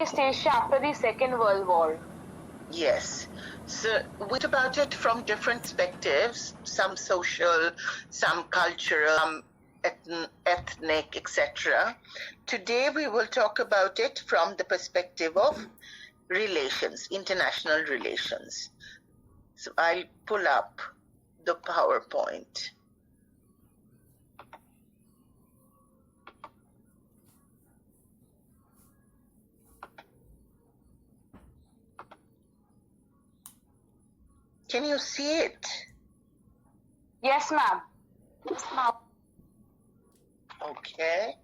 Southeast Asia after the Second World War? Yes. So we talk about it from different perspectives, some social, some cultural, some ethnic, etc. Today we will talk about it from the perspective of relations, international relations. So I'll pull up the PowerPoint. Can you see it? Yes, ma'am. Okay.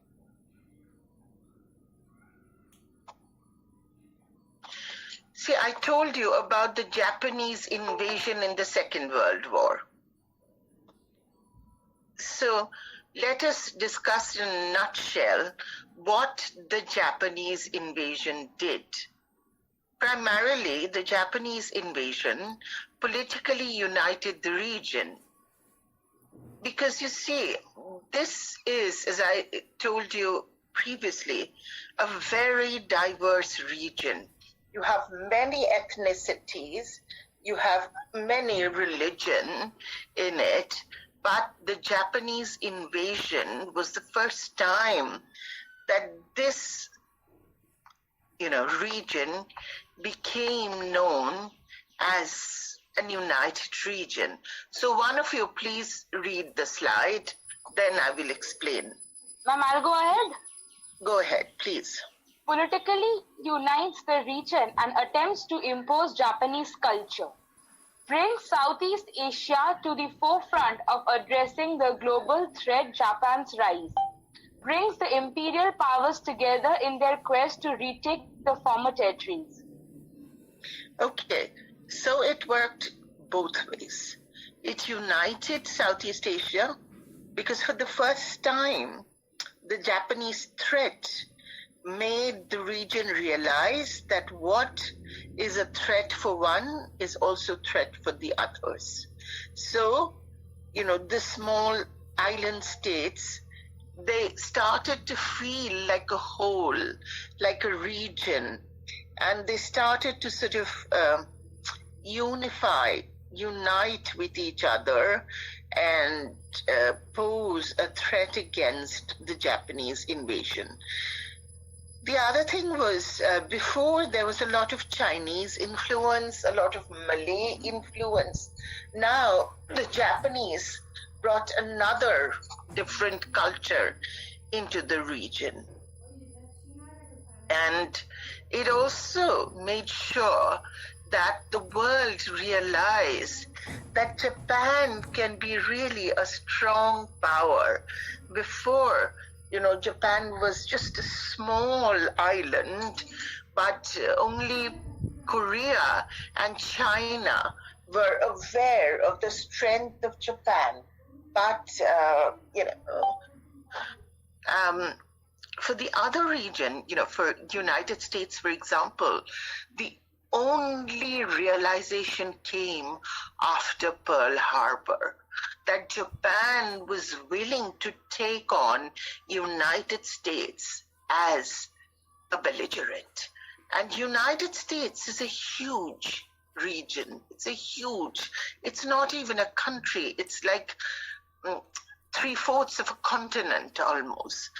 See, I told you about the Japanese invasion in the Second World War. So let us discuss in a nutshell what the Japanese invasion did. Primarily, the Japanese invasion politically united the region. Because you see, this is, as I told you previously, a very diverse region. You have many ethnicities, you have many religions in it, but the Japanese invasion was the first time that this region became known as a united region. So one of you please read the slide, then I will explain. Ma'am, I'll go ahead. Go ahead, please. Politically unites the region and attempts to impose Japanese culture. Brings Southeast Asia to the forefront of addressing the global threat Japan's rise. Brings the imperial powers together in their quest to retake the former territories. Okay, so it worked both ways. It united Southeast Asia because for the first time, the Japanese threat made the region realize that what is a threat for one is also a threat for the others. So, the small island states, they started to feel like a whole, like a region, and they started to sort of unite with each other and pose a threat against the Japanese invasion. The other thing was, before there was a lot of Chinese influence, a lot of Malay influence. Now the Japanese brought another different culture into the region. And it also made sure that the world realized that Japan can be really a strong power. Before, Japan was just a small island, but only Korea and China were aware of the strength of Japan. But, for the other region, for United States, for example, the only realization came after Pearl Harbor, that Japan was willing to take on United States as a belligerent. And United States is a huge region. It's not even a country. It's like 3/4 of a continent almost,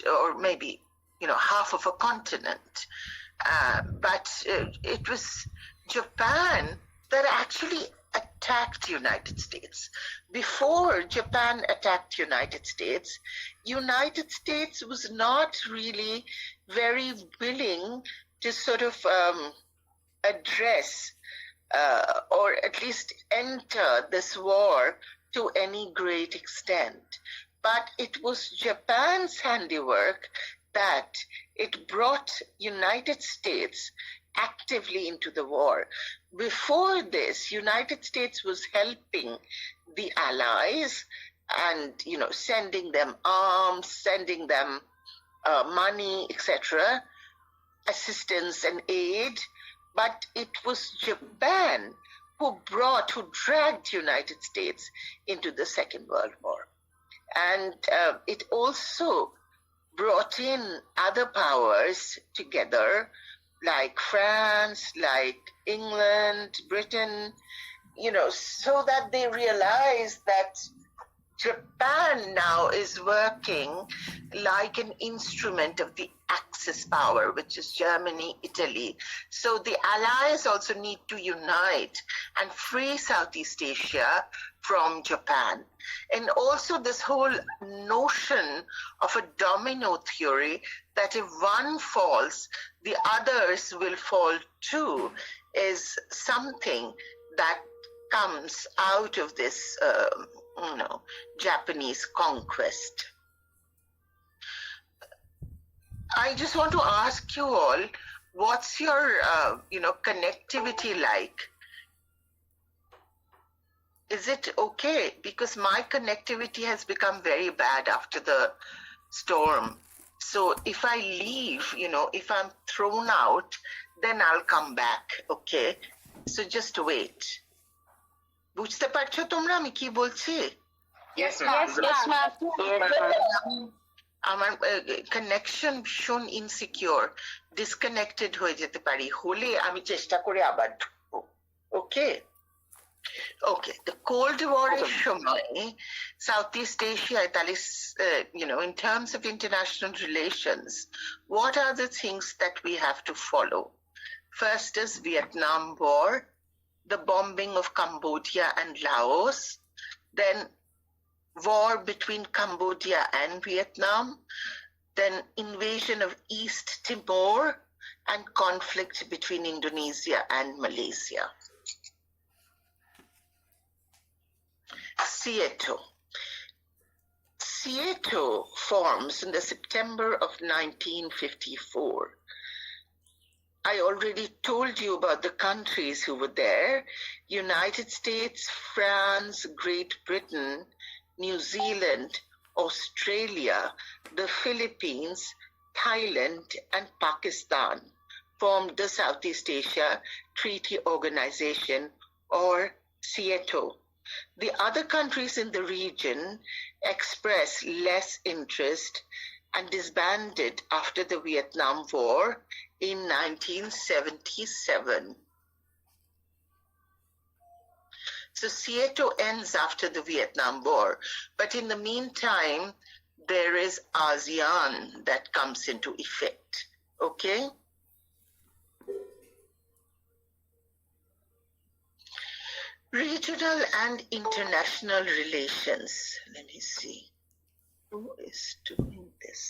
or maybe, half of a continent. But it was Japan that actually attacked United States. Before Japan attacked United States was not really very willing to sort of address or at least enter this war to any great extent. But it was Japan's handiwork that it brought United States actively into the war. Before this, United States was helping the Allies and, sending them arms, sending them money, etc., assistance and aid. But it was Japan who dragged United States into the Second World War. And it also brought in other powers together, like France, like England, Britain, so that they realized that Japan now is working like an instrument of the Axis power, which is Germany, Italy. So the allies also need to unite and free Southeast Asia from Japan. And also this whole notion of a domino theory that if one falls, the others will fall too, is something that comes out of this Japanese conquest. I just want to ask you all, what's your connectivity like? Is it okay? Because my connectivity has become very bad after the storm. So if I leave, if I'm thrown out, then I'll come back, okay? So just wait. বুঝতে পারছো তোমরা আমি কি বলছি? Yes, ma'am. আমার connection ভীষণ insecure, disconnected হয়ে যেতে পারি, হলে আমি চেষ্টা করে আবার ঢুকবো, ওকে? Okay, the Cold War এর সময় Southeast Asia, তাহলে in terms of international relations, what are the things that we have to follow? First is Vietnam War, the bombing of Cambodia and Laos, then war between Cambodia and Vietnam, then invasion of East Timor, and conflict between Indonesia and Malaysia. SEATO forms in the September of 1954. I already told you about the countries who were there: United States, France, Great Britain, New Zealand, Australia, the Philippines, Thailand, and Pakistan formed the Southeast Asia Treaty Organization, or SEATO. The other countries in the region expressed less interest and disbanded after the Vietnam War in 1977. So SEATO ends after the Vietnam War, but in the meantime, there is ASEAN that comes into effect, okay? Regional and international relations. Let me see. Who is doing this?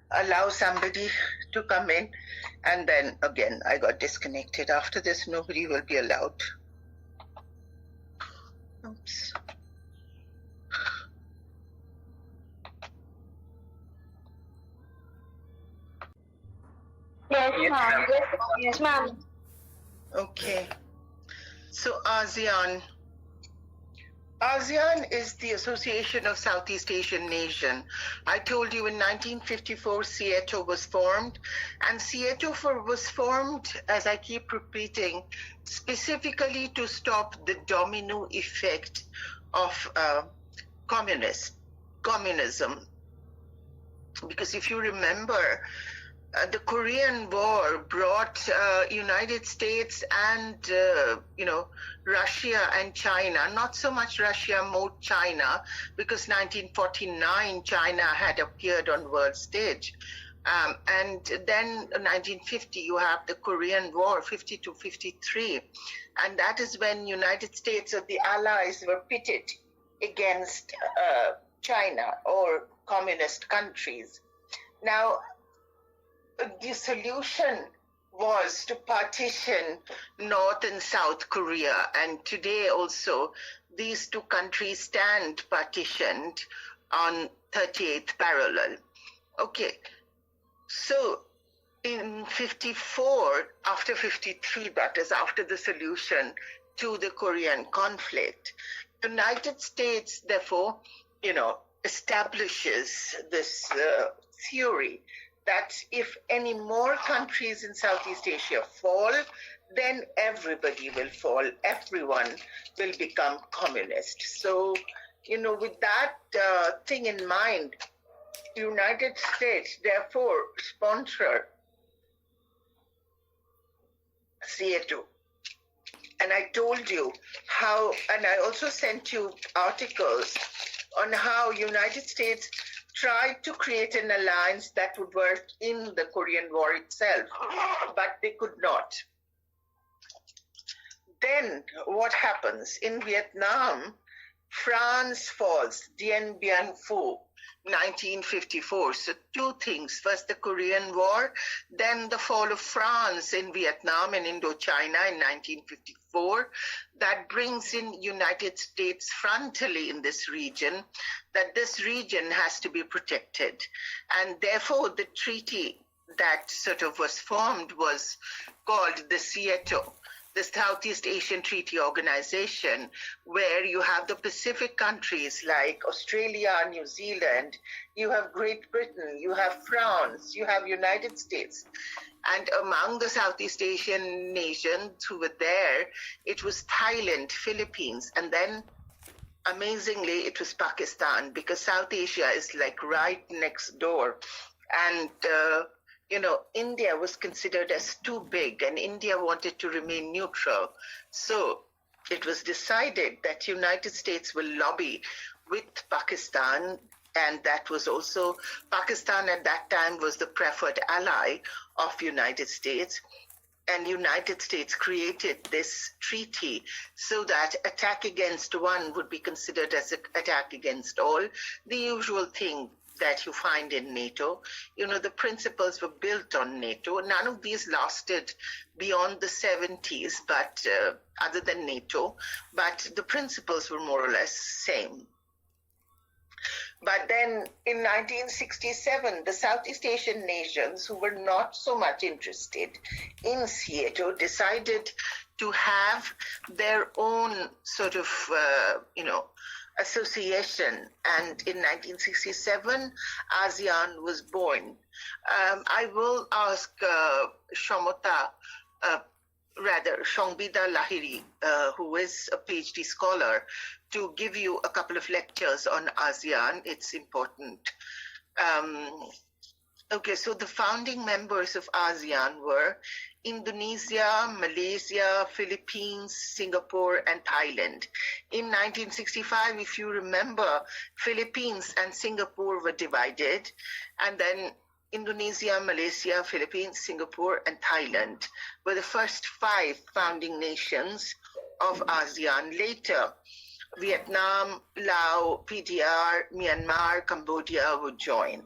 Allow somebody to come in, and then again I got disconnected. After this, nobody will be allowed. Oops. Yes, ma'am. Yes, ma'am. Okay. So ASEAN. ASEAN is the Association of Southeast Asian Nations. I told you in 1954 SEATO was formed, and SEATO was formed, as I keep repeating, specifically to stop the domino effect of communism. Because if you remember, the Korean War brought United States and Russia and China, not so much Russia, more China, because 1949 China had appeared on world stage. And then 1950 you have the Korean War, 50 to 53, and that is when United States or the Allies were pitted against China or communist countries. Now, the solution was to partition North and South Korea, and today also these two countries stand partitioned on 38th parallel. Okay, so in 54, after 53, that is after the solution to the Korean conflict, United States, therefore, establishes this theory that if any more countries in Southeast Asia fall, then everybody will fall. Everyone will become communist. So, with that thing in mind, United States therefore sponsor C2. And I told you how, and I also sent you articles on how United States tried to create an alliance that would work in the Korean War itself, but they could not. Then what happens? In Vietnam, France falls, Dien Bien Phu, 1954. So two things. First, the Korean War, then the fall of France in Vietnam and Indochina in 1954. That brings in United States frontally in this region, that this region has to be protected. And therefore, the treaty that sort of was formed was called the SEATO, the Southeast Asian Treaty Organization, where you have the Pacific countries like Australia, New Zealand, you have Great Britain, you have France, you have United States. And among the Southeast Asian nations who were there, it was Thailand, Philippines, and then amazingly, it was Pakistan, because South Asia is like right next door. And India was considered as too big, and India wanted to remain neutral. So it was decided that United States will lobby with Pakistan, and that was also, Pakistan at that time was the preferred ally of United States. And United States created this treaty so that attack against one would be considered as an attack against all, the usual thing that you find in NATO. The principles were built on NATO. None of these lasted beyond the 70s, but other than NATO, but the principles were more or less same. But then in 1967, the Southeast Asian nations who were not so much interested in SEATO decided to have their own sort of, association, and in 1967 ASEAN was born. I will ask Shomita, Shongbida Lahiri, who is a PhD scholar, to give you a couple of lectures on ASEAN. It's important. Okay, so the founding members of ASEAN were Indonesia, Malaysia, Philippines, Singapore, and Thailand. In 1965, if you remember, Philippines and Singapore were divided, and then Indonesia, Malaysia, Philippines, Singapore, and Thailand were the first 5 founding nations of ASEAN. Later, Vietnam, Laos, PDR, Myanmar, Cambodia would join.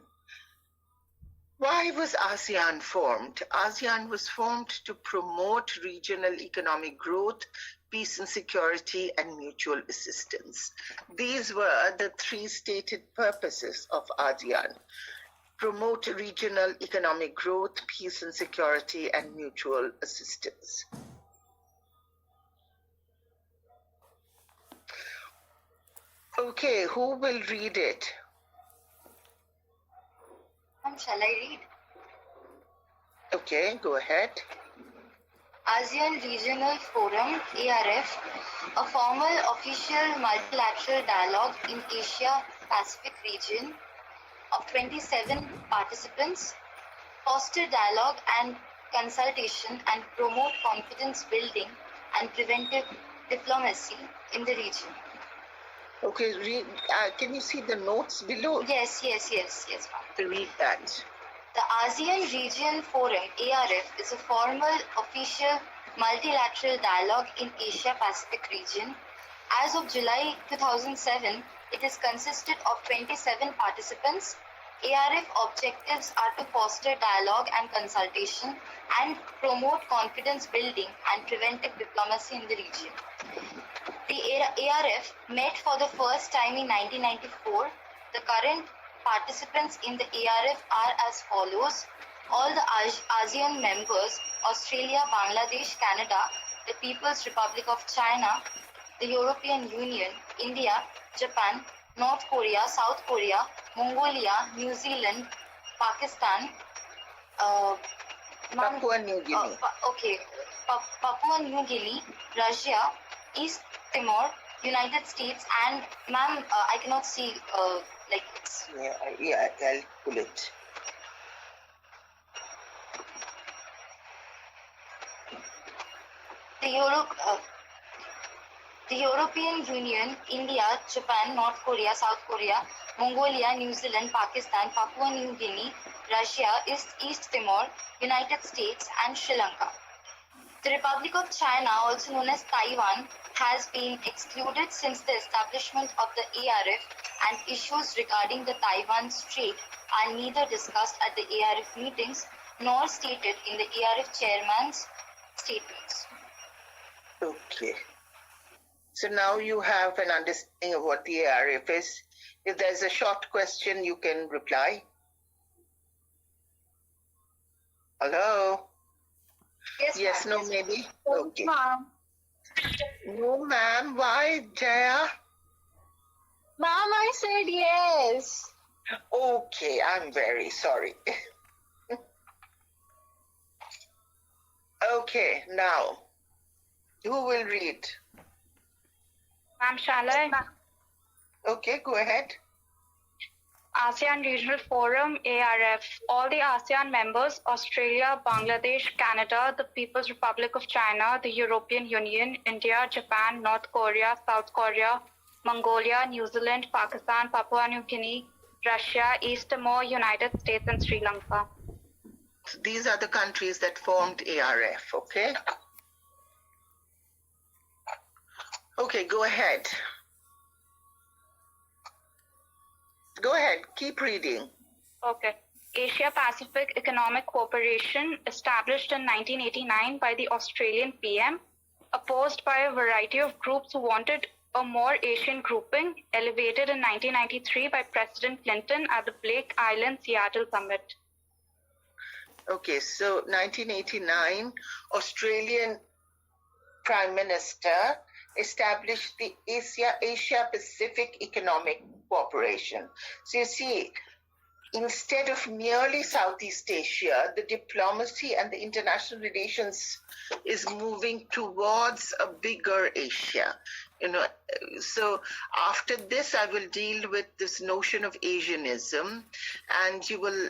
Why was ASEAN formed? ASEAN was formed to promote regional economic growth, peace and security, and mutual assistance. These were the 3 stated purposes of ASEAN: promote regional economic growth, peace and security, and mutual assistance. Okay, who will read it? Shall I read? Okay, go ahead. ASEAN Regional Forum, ARF, a formal official multilateral dialogue in Asia-Pacific region of 27 participants, foster dialogue and consultation and promote confidence building and preventive diplomacy in the region. Okay, can you see the notes below? Yes, ma'am. Read that. The ASEAN Region Forum, ARF, is a formal, official, multilateral dialogue in Asia-Pacific region. As of July 2007, it is consisted of 27 participants. ARF objectives are to foster dialogue and consultation and promote confidence building and preventive diplomacy in the region. The ARF met for the first time in 1994. The current Participants in the ARF are as follows. All the ASEAN members, Australia, Bangladesh, Canada, the People's Republic of China, the European Union, India, Japan, North Korea, South Korea, Mongolia, New Zealand, Pakistan, Papua New Guinea. Papua New Guinea, Russia, East Timor, United States, and ma'am, I cannot see like it's. Yeah, I'll pull it. The European Union, India, Japan, North Korea, South Korea, Mongolia, New Zealand, Pakistan, Papua New Guinea, Russia, East Timor, United States, and Sri Lanka. The Republic of China, also known as Taiwan, has been excluded since the establishment of the ARF, and issues regarding the Taiwan Strait are neither discussed at the ARF meetings nor stated in the ARF chairman's statements. Okay. So now you have an understanding of what the ARF is. If there's a short question, you can reply. Hello? Yes, no, maybe? Okay. Ma'am. No, ma'am. Why, Jaya? Ma'am, I said yes. Okay, I'm very sorry. Okay, now, who will read? Ma'am, shall I? Okay, go ahead. ASEAN Regional Forum, ARF. All the ASEAN members, Australia, Bangladesh, Canada, the People's Republic of China, the European Union, India, Japan, North Korea, South Korea, Mongolia, New Zealand, Pakistan, Papua New Guinea, Russia, East Timor, United States, and Sri Lanka. These are the countries that formed ARF, okay? Okay, go ahead. Go ahead, keep reading. Okay. Asia Pacific Economic Cooperation, established in 1989 by the Australian PM, opposed by a variety of groups who wanted a more Asian grouping, elevated in 1993 by President Clinton at the Blake Island Seattle Summit. Okay, so 1989, Australian Prime Minister established the Asia Pacific Economic Cooperation. So you see, instead of merely Southeast Asia, the diplomacy and the international relations is moving towards a bigger Asia. So after this, I will deal with this notion of Asianism, and you will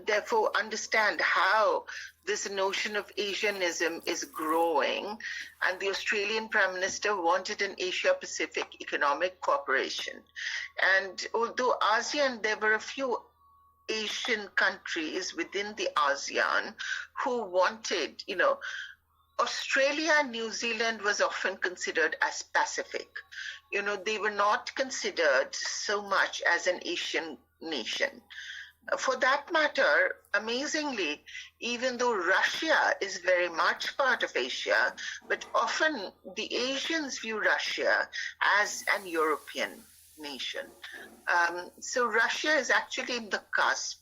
therefore understand how this notion of Asianism is growing. And the Australian Prime Minister wanted an Asia-Pacific economic cooperation. And although ASEAN, there were a few Asian countries within the ASEAN who wanted, Australia and New Zealand was often considered as Pacific. They were not considered so much as an Asian nation. For that matter, amazingly, even though Russia is very much part of Asia, but often the Asians view Russia as an European nation. So Russia is actually in the cusp.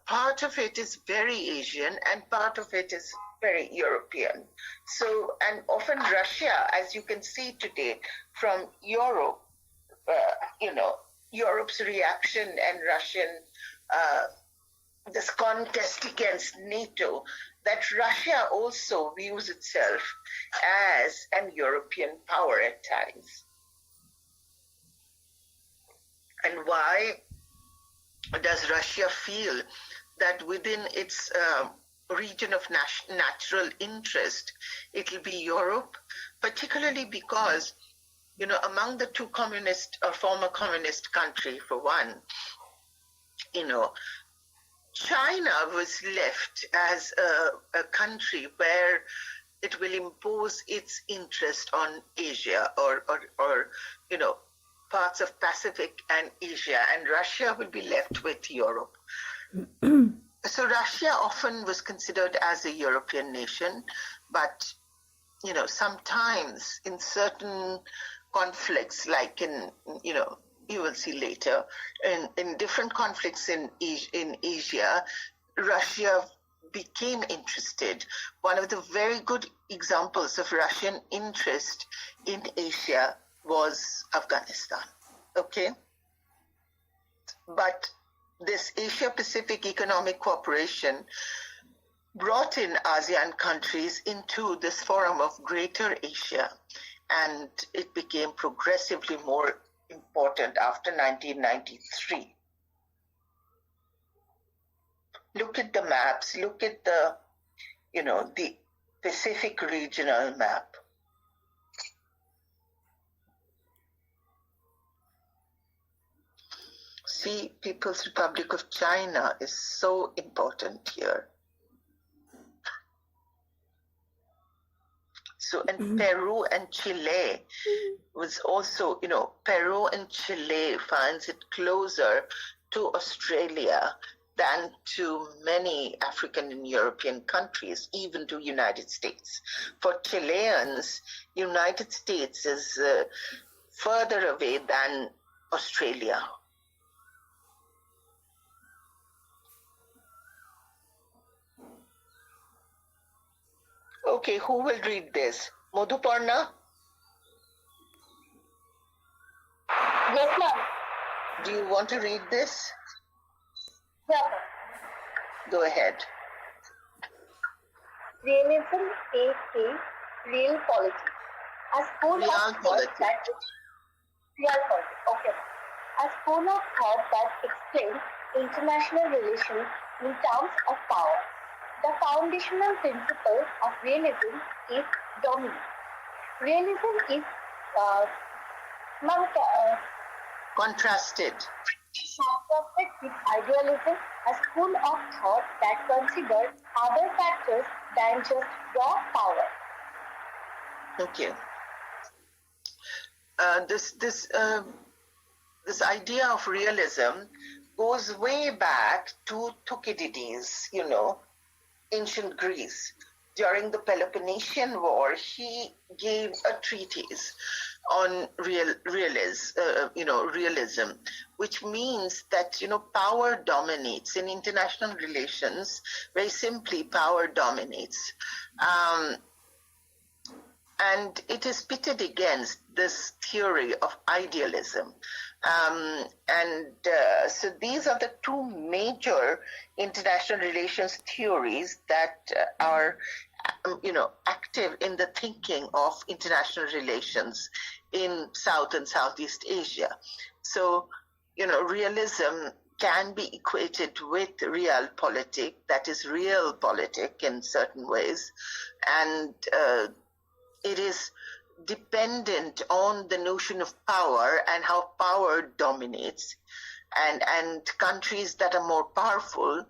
Part of it is very Asian and part of it is very European. So, and often Russia, as you can see today from Europe, Europe's reaction and Russian, this contest against NATO, that Russia also views itself as an European power at times. And why does Russia feel that within its region of natural interest, it will be Europe, particularly because, among the two communist or former communist country, for one, China was left as a country where it will impose its interest on Asia or parts of Pacific and Asia, and Russia will be left with Europe. So Russia often was considered as a European nation, but sometimes in certain conflicts, like in you will see later, in different conflicts in Asia, Russia became interested. One of the very good examples of Russian interest in Asia was Afghanistan. Okay? But this Asia-Pacific Economic Cooperation brought in ASEAN countries into this forum of Greater Asia, and it became progressively more important after 1993. Look at the maps, look at the Pacific regional map. See, People's Republic of China is so important here. So, and Peru and Chile was also, Peru and Chile finds it closer to Australia than to many African and European countries, even to United States. For Chileans, United States is further away than Australia. Okay, who will read this? Madhuparna? Yes, ma'am. Do you want to read this? Yes. Go ahead. Realism is a real politics. A school Real of thought politics. that real politics. Okay. A school of thought that explains international relations in terms of power. The foundational principle of realism is dominance. Realism is Contrasted. contrasted with idealism, a school of thought that considers other factors than just raw power. Okay. This idea of realism goes way back to Thucydides, ancient Greece. During the Peloponnesian War, he gave a treatise on realism, which means that power dominates in international relations. Very simply, power dominates, and it is pitted against this theory of idealism. So these are the two major international relations theories that are active in the thinking of international relations in South and Southeast Asia. So, realism can be equated with realpolitik, that is realpolitik in certain ways, and it is dependent on the notion of power and how power dominates, and countries that are more powerful.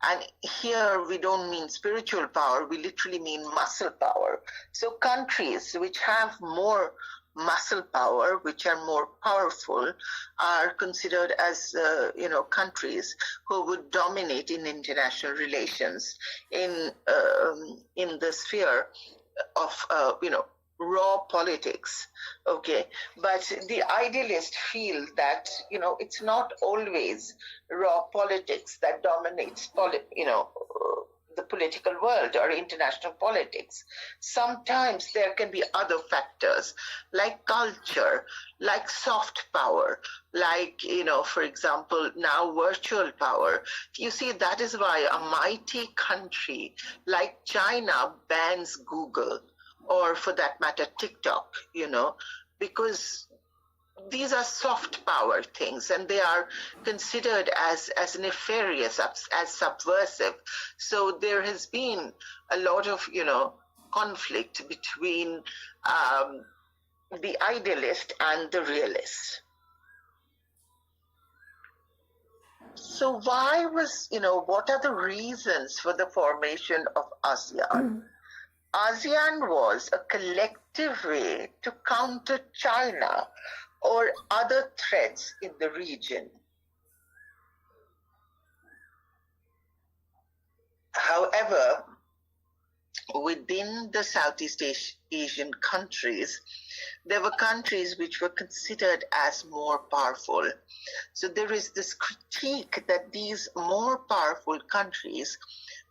And here we don't mean spiritual power, we literally mean muscle power. So countries which have more muscle power, which are more powerful, are considered as countries who would dominate in international relations in the sphere of raw politics. Okay, but the idealists feel that it's not always raw politics that dominates the political world or international politics. Sometimes there can be other factors like culture, like soft power, like for example now virtual power. You see, that is why a mighty country like China bans Google, or for that matter TikTok, because these are soft power things and they are considered as nefarious, as subversive. So there has been a lot of conflict between the idealist and the realist. So why was, what are the reasons for the formation of ASEAN? ASEAN was a collective way to counter China or other threats in the region. However, within the Southeast Asian countries, there were countries which were considered as more powerful. So there is this critique that these more powerful countries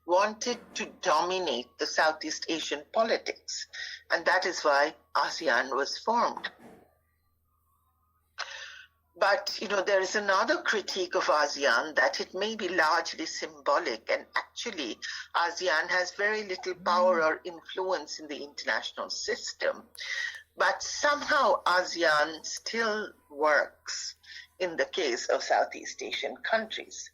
wanted to dominate the Southeast Asian politics, and that is why ASEAN was formed. But, there is another critique of ASEAN that it may be largely symbolic, and actually ASEAN has very little power or influence in the international system. But somehow ASEAN still works in the case of Southeast Asian countries.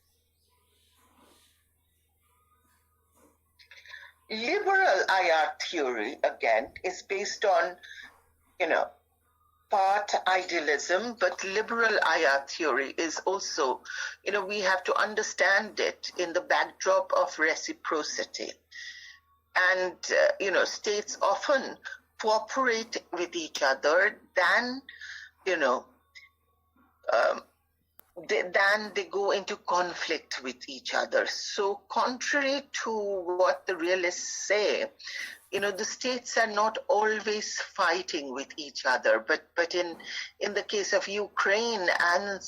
Liberal IR theory, again, is based on, part idealism, but liberal IR theory is also, we have to understand it in the backdrop of reciprocity. And, states often cooperate with each other than they go into conflict with each other. So contrary to what the realists say, the states are not always fighting with each other, but in the case of Ukraine and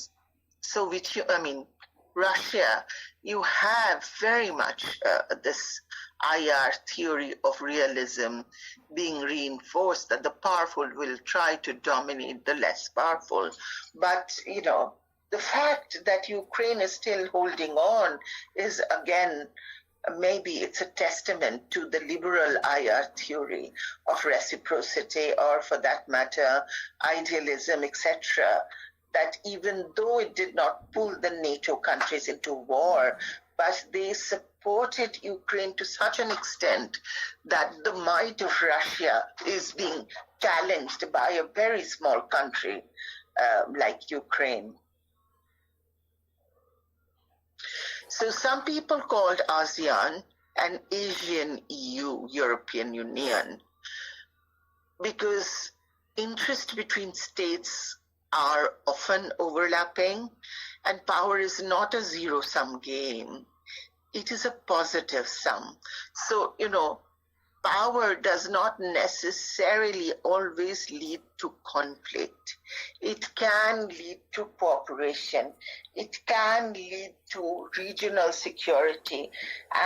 Russia, you have very much this IR theory of realism being reinforced, that the powerful will try to dominate the less powerful. But, the fact that Ukraine is still holding on is, again, maybe it's a testament to the liberal IR theory of reciprocity, or for that matter, idealism, etc., that even though it did not pull the NATO countries into war, but they supported Ukraine to such an extent that the might of Russia is being challenged by a very small country like Ukraine. So some people called ASEAN an Asian EU, European Union, because interests between states are often overlapping, and power is not a zero-sum game. It is a positive sum. So, power does not necessarily always lead to conflict. It can lead to cooperation. It can lead to regional security.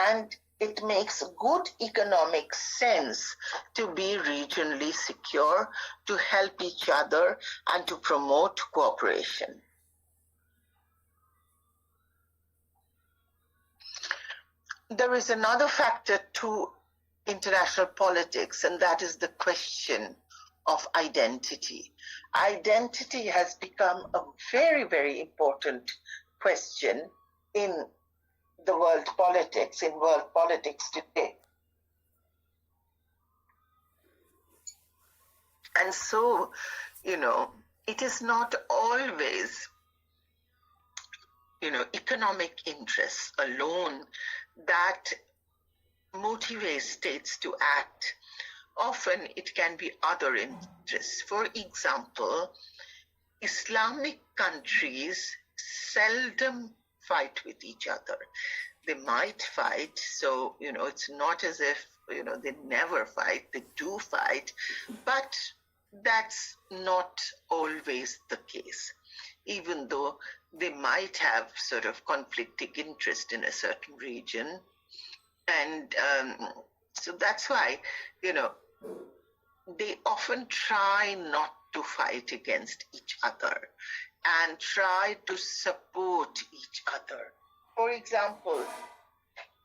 And it makes good economic sense to be regionally secure, to help each other, and to promote cooperation. There is another factor to international politics, and that is the question of identity. Identity has become a very, very important question in the world politics today. And so, it is not always, economic interests alone that motivates states to act. Often it can be other interests. For example, Islamic countries seldom fight with each other. They might fight, so it's not as if they never fight. They do fight, but that's not always the case, even though they might have sort of conflicting interest in a certain region. And so that's why, they often try not to fight against each other and try to support each other. For example,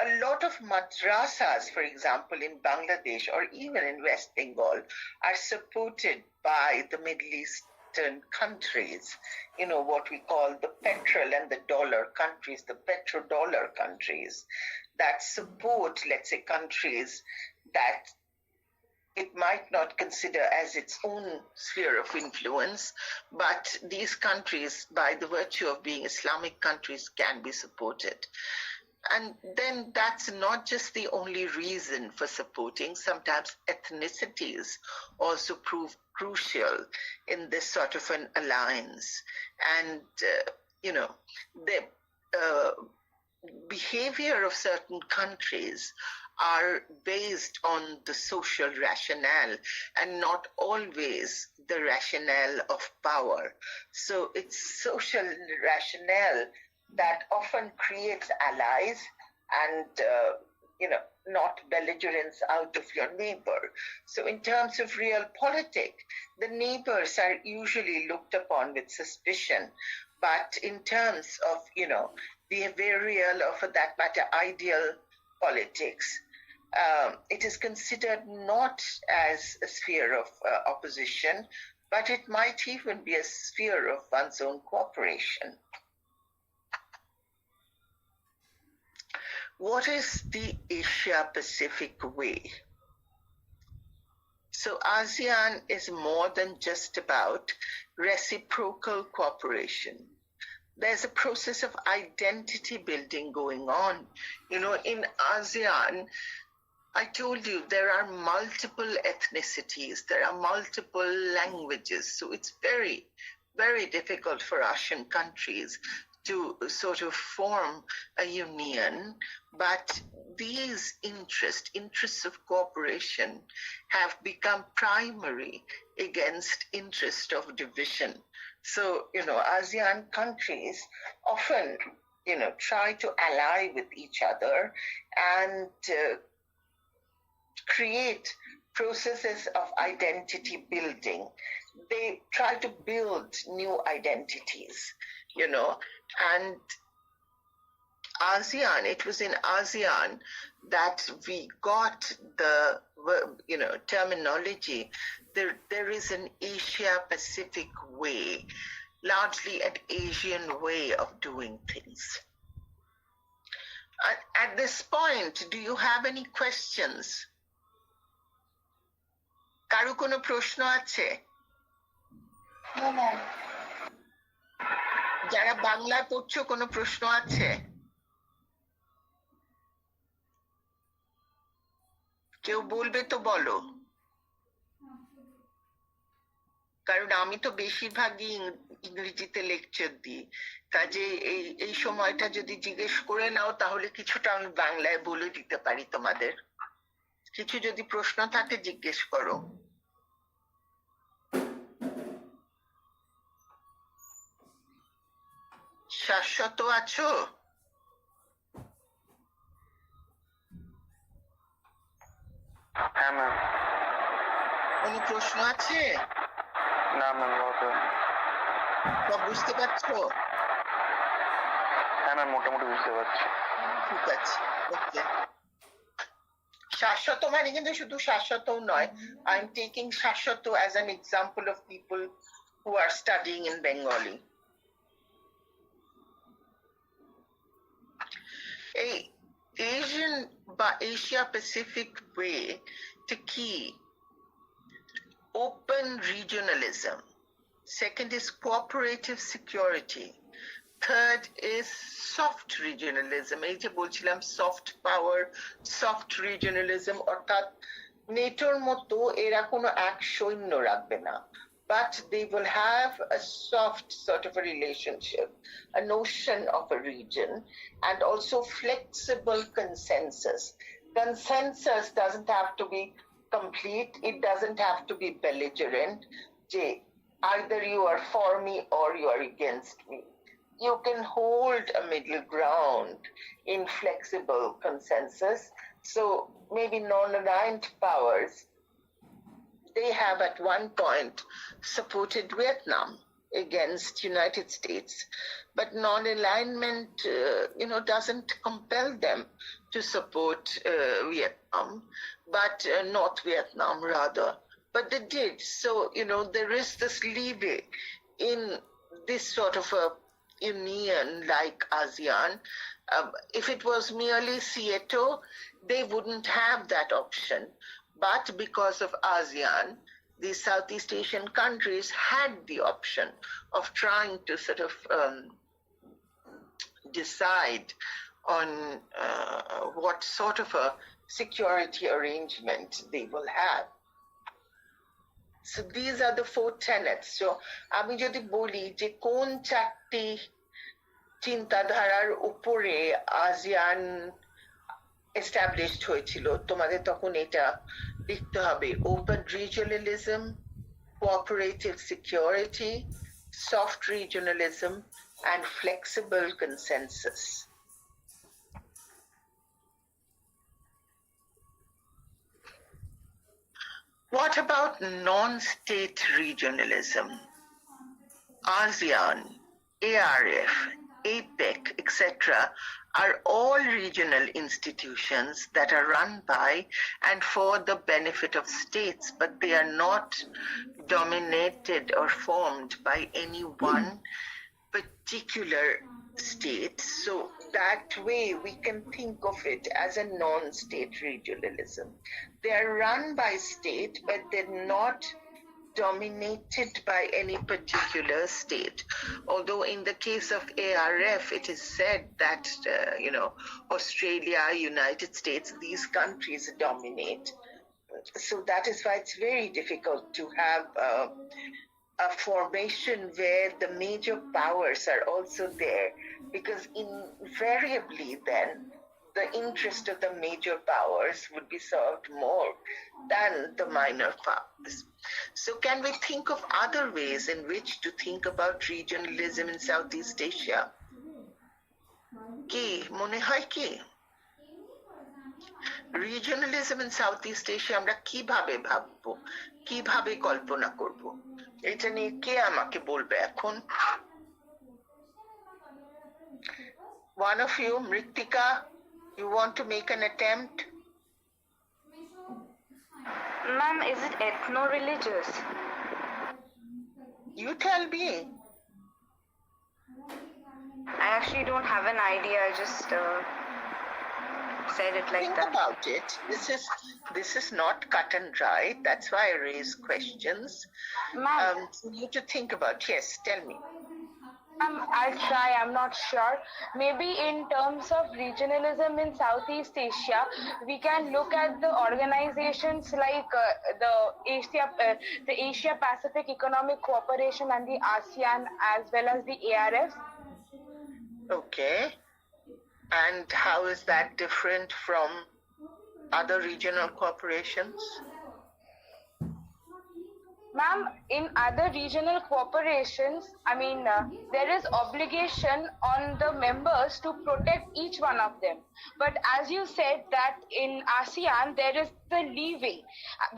a lot of madrasas, for example, in Bangladesh or even in West Bengal, are supported by the Middle Eastern countries, what we call the petrol and the dollar countries, the petrodollar countries, that support, let's say, countries that it might not consider as its own sphere of influence, but these countries, by the virtue of being Islamic countries, can be supported. And then that's not just the only reason for supporting. Sometimes ethnicities also prove crucial in this sort of an alliance. And, the behavior of certain countries are based on the social rationale and not always the rationale of power. So it's social rationale that often creates allies and, not belligerence out of your neighbor. So in terms of real politics, the neighbors are usually looked upon with suspicion. But in terms of, behavioral or for that matter, ideal politics, it is considered not as a sphere of opposition, but it might even be a sphere of one's own cooperation. What is the Asia-Pacific way? So ASEAN is more than just about reciprocal cooperation. There's a process of identity building going on. In ASEAN, I told you there are multiple ethnicities, there are multiple languages. So it's very, very difficult for ASEAN countries to sort of form a union, but these interests of cooperation have become primary against interest of division. So, ASEAN countries often, try to ally with each other and create processes of identity building. They try to build new identities, and ASEAN, it was in ASEAN that we got the, terminology. There is an Asia-Pacific way, largely an Asian way of doing things. At this point, do you have any questions? কারো কোনো প্রশ্ন আছে? No, ma'am. যারা বাংলা পড়ছো কোনো প্রশ্ন আছে? কেউ বলবে তো বলো, কারণ আমি তো বেশিরভাগই ইংরেজিতে লেকচার দিই, কাজে এই সময়টা যদি জিজ্ঞেস করে নাও তাহলে কিছুটা আমি বাংলায় বলে দিতে পারি তোমাদের। কিছু যদি প্রশ্ন থাকে জিজ্ঞেস করো। শাশ্বত আছো? হ্যাঁ ম্যাম। কোনো প্রশ্ন আছে? না ম্যাম, সব বুঝতে পারছো? হ্যাঁ ম্যাম, মোটামুটি বুঝতে পারছি। ঠিক আছে, ওকে। শাশ্বত মানে কিন্তু শুধু শাশ্বতও নয়, I am taking Shashwat as an example of people who are studying in Bengali. এই Asian বা Asia Pacific way to key open regionalism. Second is cooperative security. Third is soft regionalism. এই যে বলছিলাম soft power, soft regionalism, অর্থাৎ নেটোর মতো এরা কোনো এক সৈন্য রাখবে না, but they will have a soft sort of a relationship, a notion of a region, and also flexible consensus. Consensus doesn't have to be complete, it doesn't have to be belligerent. Either you are for me or you are against me. You can hold a middle ground in flexible consensus. So maybe non-aligned powers, they have at one point supported Vietnam against United States, but non-alignment, doesn't compel them to support Vietnam, but North Vietnam rather. But they did. So, there is this leeway in this sort of a union like ASEAN. If it was merely SEATO, they wouldn't have that option. But because of ASEAN, the Southeast Asian countries had the option of trying to sort of decide on what sort of a security arrangement they will have. So these are the 4 tenets. So আমি যদি বলি যে কোন 4টি চিন্তাধারার উপরে ASEAN established হয়েছিল তোমাদের তখন এটা লিখতে হবে open রিজিওনালিজম, cooperative security, soft regionalism, and flexible consensus. What about non-state regionalism? ASEAN, ARF, APEC, etc. are all regional institutions that are run by and for the benefit of states, but they are not dominated or formed by any one particular state. So that way we can think of it as a non-state regionalism. They are run by state, but they're not dominated by any particular state. Although in the case of ARF, it is said that, Australia, United States, these countries dominate. So that is why it's very difficult to have a formation where the major powers are also there, because invariably then the interest of the major powers would be served more than the minor powers. So can we think of other ways in which to think about regionalism in Southeast Asia? কি মনে হয় কি রিজিওনালিজম in south east Asia আমরা কিভাবে ভাববো, কিভাবে কল্পনা করব? এটা নিয়ে কে আমাকে বলবে এখন? One of you, Mritika, you want to make an attempt? Ma'am, is it ethno-religious? You tell me. I actually don't have an idea. I just said it like Think that. about it. This is not cut and dry. That's why I raise questions. Ma'am, For you to think about. Yes, tell me. I'll try, I'm not sure. Maybe in terms of regionalism in Southeast Asia, we can look at the organizations like the Asia Pacific Economic Cooperation and the ASEAN, as well as the ARF. Okay. And how is that different from other regional corporations? Ma'am, in other regional cooperations, there is obligation on the members to protect each one of them. But as you said that in ASEAN, there is the leeway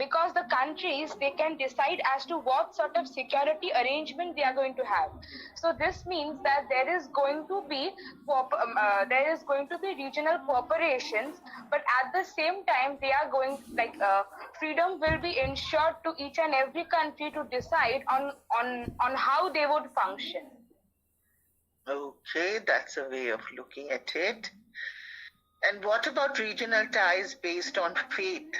because the countries, they can decide as to what sort of security arrangement they are going to have. So this means that there is going to be regional cooperations, but at the same time, they are going freedom will be ensured to each and every country to decide on how they would function. Okay, that's a way of looking at it. And what about regional ties based on faith?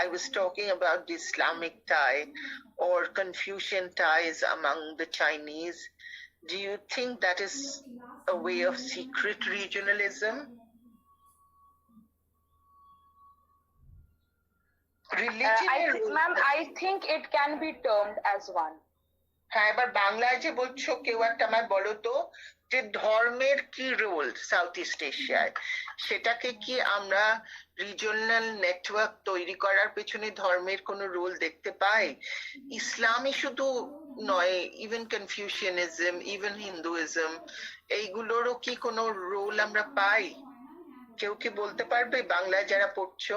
I was talking about the Islamic tie or Confucian ties among the Chinese. Do you think that is a way of secret regionalism? Ma'am, I think it can be termed as one. হ্যাঁ, এবার বাংলায় যে বলছো কেউ একটা আমায় বলো তো যে ধর্মের কি রোল সাউথ ইস্ট এশিয়ায়, সেটাকে কি আমরা রিজিওনাল নেটওয়ার্ক তৈরি করার পেছনে ধর্মের কোনো রোল দেখতে পাই? ইসলামই শুধু নয়, ইভেন কনফিউশিয়ানিজম, ইভেন হিন্দুইজম, এইগুলোরও কি কোনো রোল আমরা পাই? কেউ কি বলতে পারবে বাংলায় যারা পড়ছো?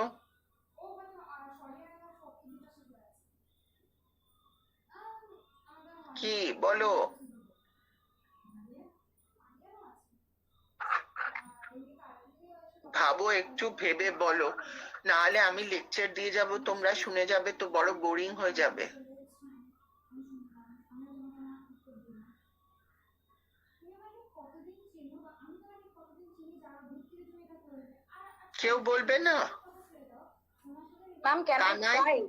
কি বলো? ভাবো, একটু ভেবে বলো, না হলে আমি লেকচার দিয়ে যাব, তোমরা শুনে যাবে তো বড় বোরিং হয়ে যাবে। কেউ বলবে না? Ma'am, can I try?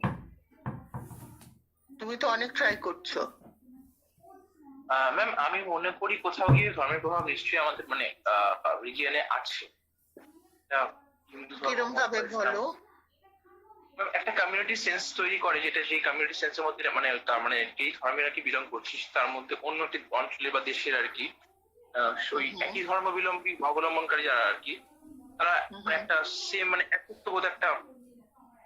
তুমি তো অনেক ট্রাই করছো। ম্যাম, আমি মনে করি কোথাও গিয়ে ধর্মের প্রভাব নিশ্চয়ই আমাদের রিজিয়নে আছে। কিরকম ভাবে বলো? একটা কমিউনিটি সেন্স তৈরি করে, যেটা সেই কমিউনিটি সেন্সের মধ্যে তার মানে এই ধর্মের আর কি বিলং করছিস, তার মধ্যে অন্য একটি অঞ্চলে বা দেশের আর কি একই ধর্ম অবলম্বনকারী যারা আর কি তারা একটা সেম মানে একত্ববোধ একটা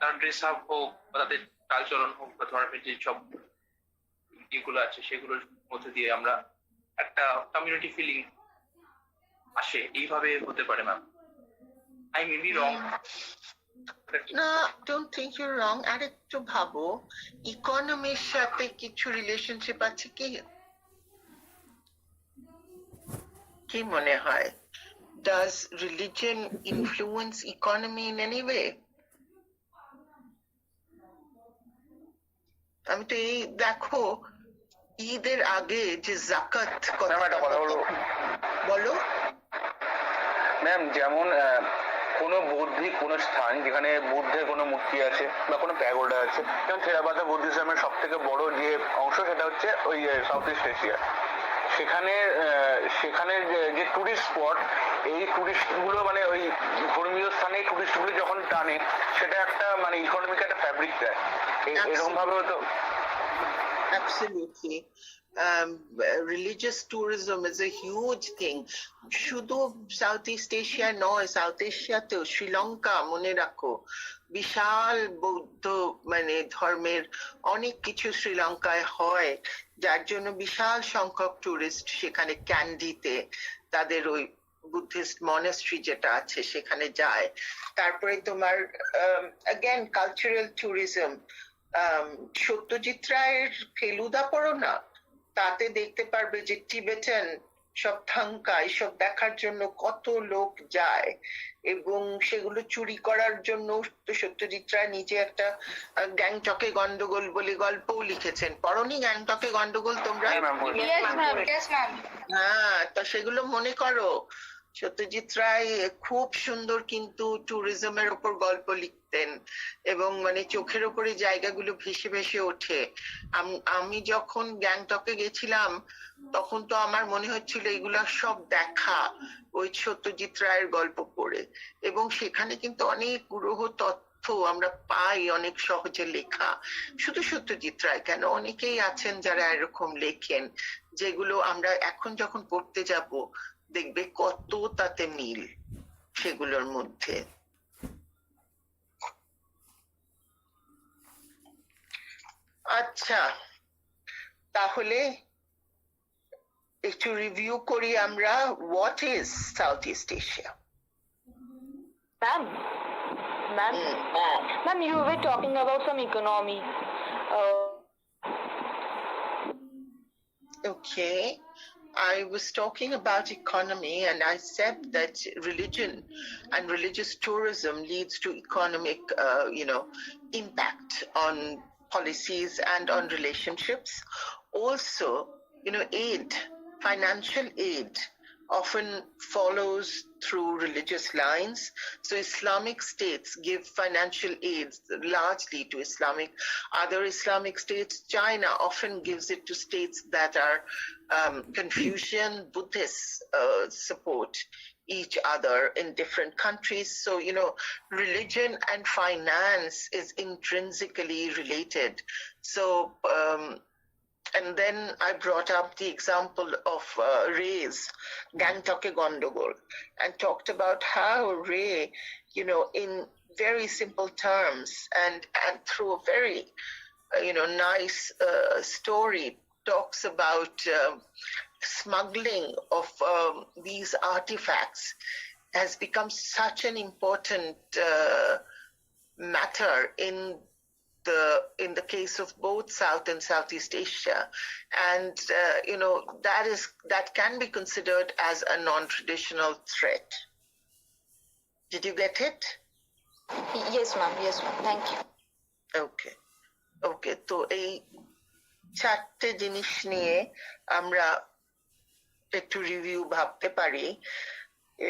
তার ড্রেস আপ হোক বা তাদের চালচলন হোক বা ধর্মের যে সব ইগুলো আছে সেগুলোর মধ্যে দিয়ে আমরা একটা কমিউনিটি ফিলিং আসে, এইভাবে হতে পারে ma'am. I may be wrong. না, ডোন্ট থিঙ্ক ইউ রং। আর একটু ভাবো, ইকোনমির সাথে কিছু রিলেশনশিপ আছে কি? কি মনে হয়? Does religion influence economy in any way? আমি তো এই দেখো, ঈদের আগে যে জাকাত ম্যাম একটা কথা বলবো। বলো। ম্যাম যেমন কোনো বৌদ্ধিক কোনো স্থান যেখানে বুদ্ধের কোনো মূর্তি আছে বা কোনো প্যাগোডা আছে, যেমন থেরাবাদা বুদ্ধিজমের সব থেকে বড় যে অংশ সেটা হচ্ছে ওই সাউথ ইস্ট এশিয়া। সেখানে সেখানে যে টুরিস্ট স্পট, এই টুরিস্ট গুলো মানে ওই ধর্মীয় স্থানে টুরিস্ট গুলো যখন টানে, সেটা একটা মানে ইকোনমিক একটা ফ্যাব্রিক দেয়। এরকম ভাবে তো Absolutely. Religious tourism is a huge thing. শুধু সাউথ ইস্ট এশিয়া নয়, সাউথ এশিয়াতেও শ্রীলঙ্কা মনে রাখো, বিশাল বৌদ্ধ মানে ধর্মের অনেক কিছু শ্রীলঙ্কায় হয়, যার জন্য বিশাল সংখ্যক টুরিস্ট সেখানে ক্যান্ডিতে তাদের ওই বুদ্ধিস্ট মনাস্ট্রি যেটা আছে সেখানে যায়। তারপরে তোমার again কালচারাল ট্যুরিজম, সত্যজিৎ রায়ের ফেলুদা পড়ো না, তাতে দেখতে পারবে যে টিবেটান সব থাঙ্কা এসব দেখার জন্য কত লোক যায়, এবং সেগুলো চুরি করার জন্য তো সত্যজিৎ রায় নিজে একটা গ্যাংটকে গন্ডগোল বলে গল্পও লিখেছেন। পড়নি গ্যাংটকে গন্ডগোল তোমরা? Yes, ma'am. Yes, ma'am. হ্যাঁ, তা সেগুলো মনে করো, সত্যজিৎ রায় খুব সুন্দর কিন্তু ট্যুরিজমের উপর গল্প লিখতেন, এবং মানে চোখের উপরে জায়গাগুলো ভেসে ভেসে ওঠে। আমি যখন গ্যাংটকে গেছিলাম তখন তো আমার মনে হচ্ছিল এগুলা সব দেখা ওই সত্যজিৎ রায়ের গল্প পড়ে, এবং সেখানে কিন্তু অনেক গ্রহ তথ্য আমরা পাই অনেক সহজে লেখা। শুধু সত্যজিৎ রায় কেন, অনেকেই আছেন যারা এরকম লেখেন, যেগুলো আমরা এখন যখন পড়তে যাব দেখবে কত তাতে মিল সেগুলোর মধ্যে। আচ্ছা, তাহলে একটু রিভিউ করি আমরা, what is south east Asia? Ma'am, ma'am, you were talking about some economy. Okay, I was talking about economy, and I said that religion and religious tourism leads to economic, impact on policies and on relationships. Also, aid, financial aid often follows through religious lines. So Islamic states give financial aid largely to other Islamic states. China often gives it to states that are Confucian Buddhist support each other in different countries. So, religion and finance is intrinsically related. So, and then I brought up the example of Ray's Gangtoke Gondogol and talked about how Ray, in very simple terms and through a very, nice story, talks about smuggling of these artifacts has become such an important matter in the case of both South and Southeast Asia, and that can be considered as a non-traditional threat. Did you get it? Yes, ma'am. Thank you. Okay. তো এই চারটে জিনিস নিয়ে আমরা একটু review ভাবতে পারি।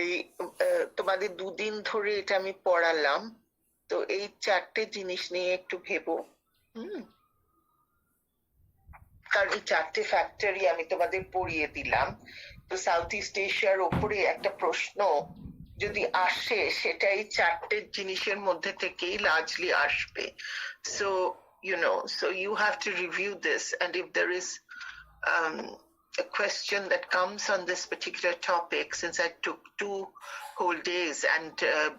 এই তোমাদের দুদিন ধরে এটা আমি পড়ালাম, তো এই চারটে জিনিস নিয়ে একটু ভেবো। কারণ এই চারটে ফ্যাক্টরি আমি তোমাদের পড়িয়ে দিলাম, তো সাউথ ইস্ট এশিয়ার ওপরে একটা প্রশ্ন যদি আসে সেটা এই চারটে জিনিসের মধ্যে থেকেই লার্জলি আসবে। So you have to review this, and if there is a question that comes on this particular topic, since I took 2 whole days, and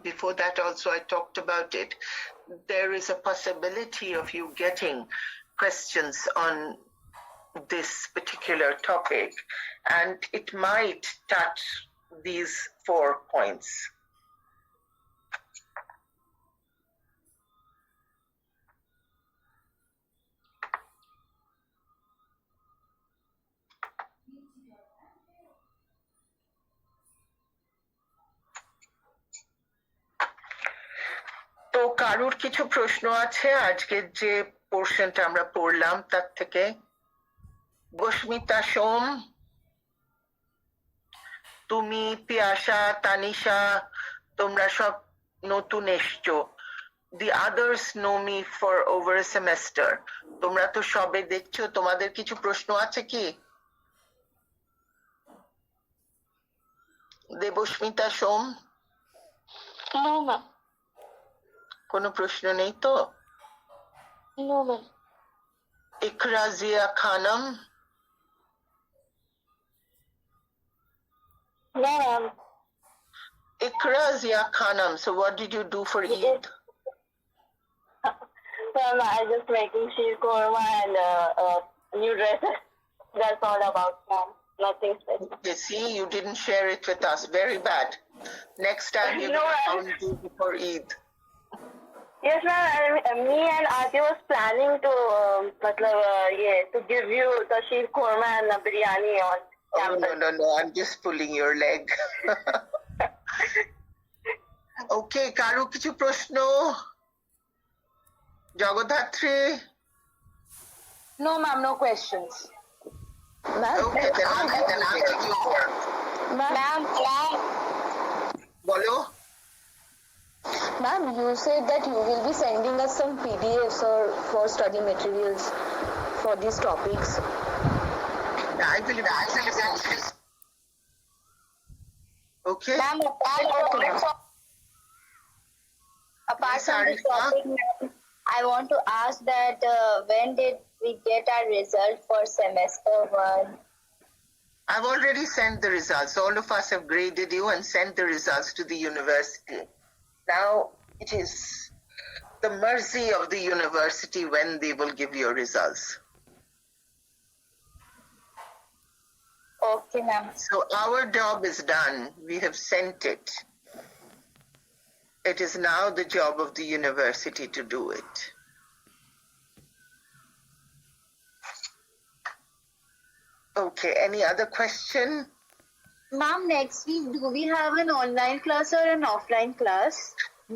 before that also I talked about it, there is a possibility of you getting questions on this particular topic, and it might touch these 4 points. তো কারুর কিছু প্রশ্ন আছে আজকের যে পোর্শনটা আমরা পড়লাম তার থেকে? বস্মিতা, সোম, তুমি, পিয়াসা, তানিশা, তোমরা সব নতুন এসছো। The others know me for over a semester. তোমরা তো সবে দেখছো, তোমাদের কিছু প্রশ্ন আছে কি? দেবস্মিতা, সোম, No, ma'am. কোনো প্রশ্ন নেই তো? No, ma'am. Iqra Zia Khanam, No, ma'am. Ikra Zia Khanam. So what did you do for Eid? Ma'am, I just making sheer korma and new dresses. That's all about, ma'am. Nothing special. Okay, see, you didn't share it with us. Very bad. Next time you're No, going to do before Eid. Yes, ma'am. Me and Aarti was planning to, to give you the sheer korma and the biryani on Oh, campus. no. I'm just pulling your leg. Okay, কারো কিছু প্রশ্ন? Jagaddhatri? No, ma'am, no questions. Ma'am, Okay, then I'll take you over. ma'am, বলো? ma'am, you said that you will be sending us some PDFs or for study materials for these topics. I will send this. Okay? Ma'am, apart Yes, from this Arifa? topic, ma'am, I want to ask that when did we get our result for semester 1? I've already sent the results. All of us have graded you and sent the results to the university. Now it is the mercy of the university when they will give your results. Okay, ma'am. So our job is done. We have sent it. It is now the job of the university to do it. Okay, any other question? Ma'am, next week, do we have an online class or an offline class?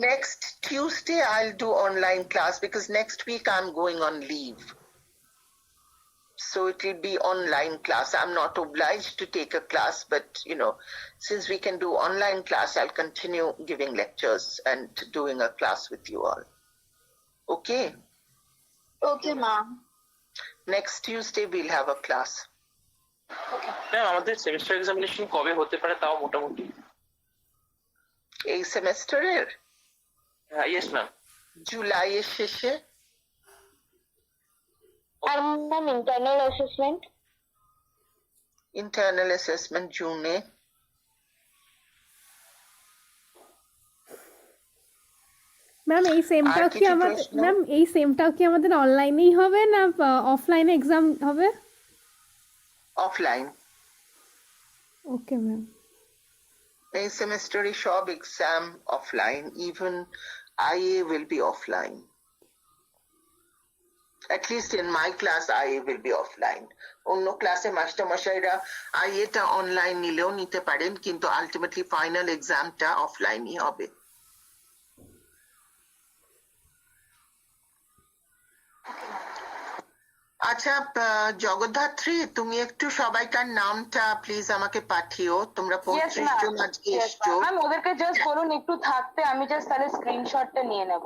Next Tuesday, I'll do online class because next week I'm going on leave. So it will be online class. I'm not obliged to take a class, but since we can do online class, I'll continue giving lectures and doing a class with you all. Okay? Okay, ma'am. Next Tuesday, we'll have a class. Ma'am আমাদের semester examination কবে হতে পারে তাও মোটামুটি? এই সেমেস্টারের হ্যাঁ, yes ma'am. জুলাইয়ের শেষে। And ma'am, internal assessment জুনে। ম্যাম এই সেমটাও কি আমাদের অনলাইনেই হবে না অফলাইনে এক্সাম হবে? অফলাইন। Okay ma'am. এই সেমেস্টারে সব exam offline, even IA will be offline. At least in my class, IA will be offline. অন্য ক্লাসে মাস্টারমশাইরা IA টা অনলাইন নিলেও নিতে পারেন, কিন্তু আলটিমেটলি ফাইনাল এক্সামটা অফলাইনই হবে। আচ্ছা জগদ্ধাত্রী, তুমি একটু সবাইকার নামটা প্লিজ আমাকে পাঠিও। তোমরা 35 জন আজকে এসছো। ম্যাম ওদেরকে জাস্ট বলুন একটু থাকতে, আমি জাস্ট তাহলে স্ক্রিনশটটা নিয়ে নেব।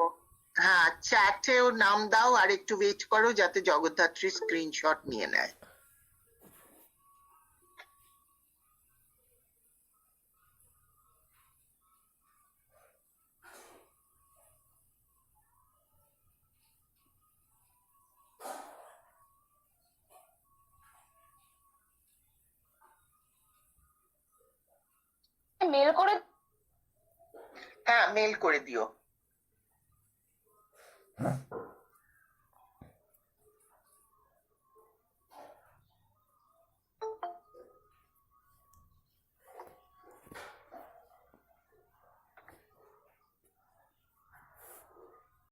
হ্যাঁ, চ্যাটেও নাম দাও আর একটু ওয়েট করো যাতে জগদ্ধাত্রী স্ক্রিনশট নিয়ে নেয়। মেল করে? হ্যাঁ, মেল করে দিও।